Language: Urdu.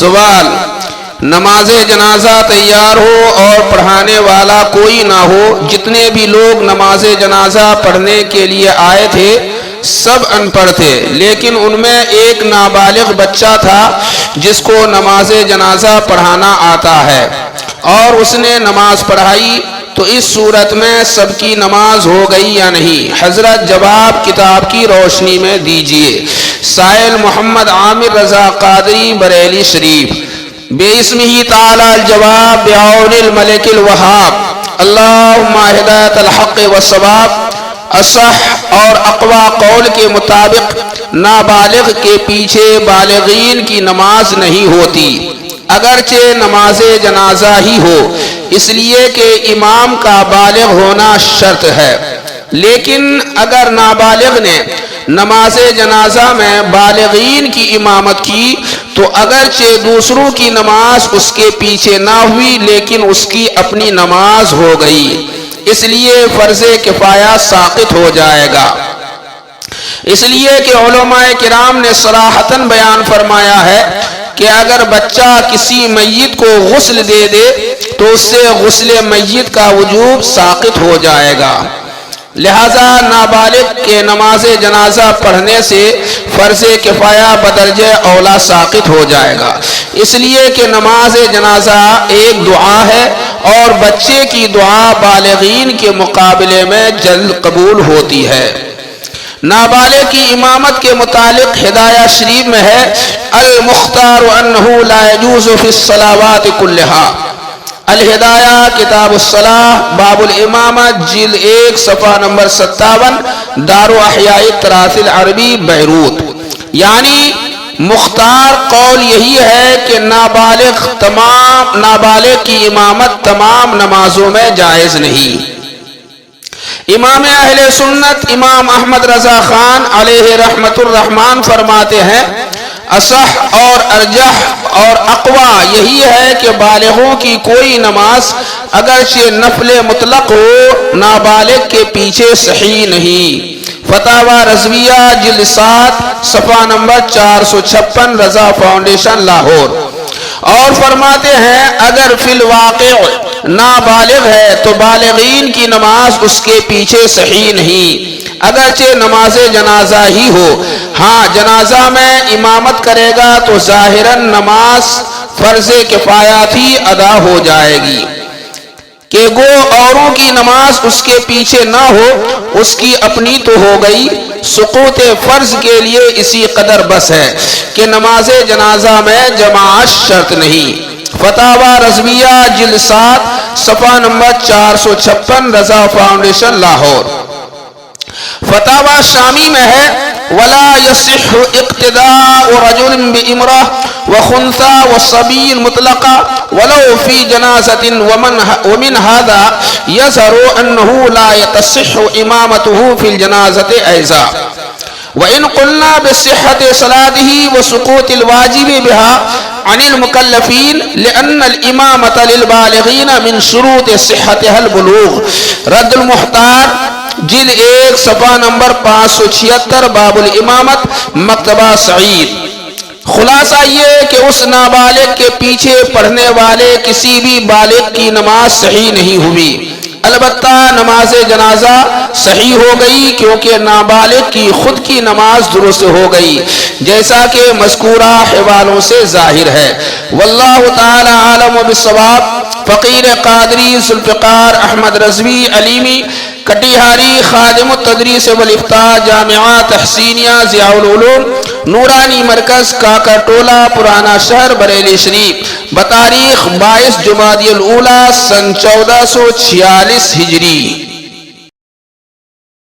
سوال: نماز جنازہ تیار ہو اور پڑھانے والا کوئی نہ ہو، جتنے بھی لوگ نماز جنازہ پڑھنے کے لیے آئے تھے سب ان پڑھ تھے، لیکن ان میں ایک نابالغ بچہ تھا جس کو نماز جنازہ پڑھانا آتا ہے اور اس نے نماز پڑھائی، تو اس صورت میں سب کی نماز ہو گئی یا نہیں؟ حضرت جواب کتاب کی روشنی میں دیجئے۔ سائل: محمد عامر رضا قادری، بریلی شریف۔ بِاسْمِهِ تعالی الجواب بعون الملک الوہاب۔ اللہم ہدایت الحق والصواب۔ اصح اور اقوی قول کے مطابق نابالغ کے پیچھے بالغین کی نماز نہیں ہوتی، اگرچہ نماز جنازہ ہی ہو، اس لیے کہ امام کا بالغ ہونا شرط ہے۔ لیکن اگر نابالغ نے نماز جنازہ میں بالغین کی امامت کی تو اگرچہ دوسروں کی نماز اس کے پیچھے نہ ہوئی لیکن اس کی اپنی نماز ہو گئی، اس لیے فرض کفایہ ساقط ہو جائے گا۔ اس لیے کہ علماء کرام نے صراحتاً بیان فرمایا ہے کہ اگر بچہ کسی میت کو غسل دے دے تو اس سے غسل میت کا وجوب ساقط ہو جائے گا، لہذا نابالغ کے نماز جنازہ پڑھنے سے فرض کفایہ بدرجہ اولا ساقط ہو جائے گا، اس لیے کہ نماز جنازہ ایک دعا ہے اور بچے کی دعا بالغین کے مقابلے میں جلد قبول ہوتی ہے۔ نابالغ کی امامت کے متعلق ہدایہ شریف میں ہے: المختار انہ لا یجوز فی الصلاوات کلہا۔ الہدایہ کتاب الصلاۃ باب الامامت جلد 1 صفحہ نمبر 57، دار احیاء التراث العربی، بیروت۔ یعنی مختار قول یہی ہے کہ نابالغ کی امامت تمام نمازوں میں جائز نہیں۔ امام اہل سنت امام احمد رضا خان علیہ رحمت الرحمن فرماتے ہیں: اصح اور ارجح اور اقوی یہی ہے کہ بالغوں کی کوئی نماز اگرچہ نفل مطلق ہو نابالغ کے پیچھے صحیح نہیں۔ فتاوی رضویہ جلد 7 صفحہ نمبر 456، رضا فاؤنڈیشن، لاہور۔ اور فرماتے ہیں اگر فی الواقع نابالغ ہے تو بالغین کی نماز اس کے پیچھے صحیح نہیں، اگرچہ نماز جنازہ ہی ہو۔ ہاں جنازہ میں امامت کرے گا تو ظاہراً نماز فرض کفایات ہی ادا ہو جائے گی کہ گو اوروں کی نماز اس کے پیچھے نہ ہو، اس کی اپنی تو ہو گئی۔ سقوط فرض کے لیے اسی قدر بس ہے کہ نماز جنازہ میں جماعت شرط نہیں۔ فتاوی رضویہ جلد 7 صفحہ نمبر 456، رضا فاؤنڈیشن، لاہور۔ فتاوی شامی میں ہے: ولا يصح اقتداء رجل بامرأة وخنثى والصبي مطلقا ولو في جنازة ومن هذا يظهر أنه لا تصح إمامته في الجنازة أيضا، وإن قلنا بصحة صلاته وسقوط الواجب بها عن المكلفين لأن الإمامة للبالغين من شروط صحتها البلوغ۔ رد المحتار جلد 1 صفحہ نمبر 576، باب الامامت، مکتبہ سعید۔ خلاصہ یہ کہ اس نابالغ کے پیچھے پڑھنے والے کسی بھی بالغ کی نماز صحیح نہیں ہوئی، البتہ نماز جنازہ صحیح ہو گئی کیونکہ نابالغ کی خود کی نماز درست ہو گئی، جیسا کہ مذکورہ حوالوں سے ظاہر ہے۔ واللہ تعالی عالم بالصواب۔ فقیر قادری ذوالفقار احمد رضوی علیمی، کٹیہاری، خادم التدریس والافتاء، جامعہ تحسینیہ ضیاء العلوم، نورانی مرکز، کاکر ٹولہ، پرانا شہر، بریلی شریف، بتاریخ 22 جمادی الاولیٰ سن 1446 ہجری۔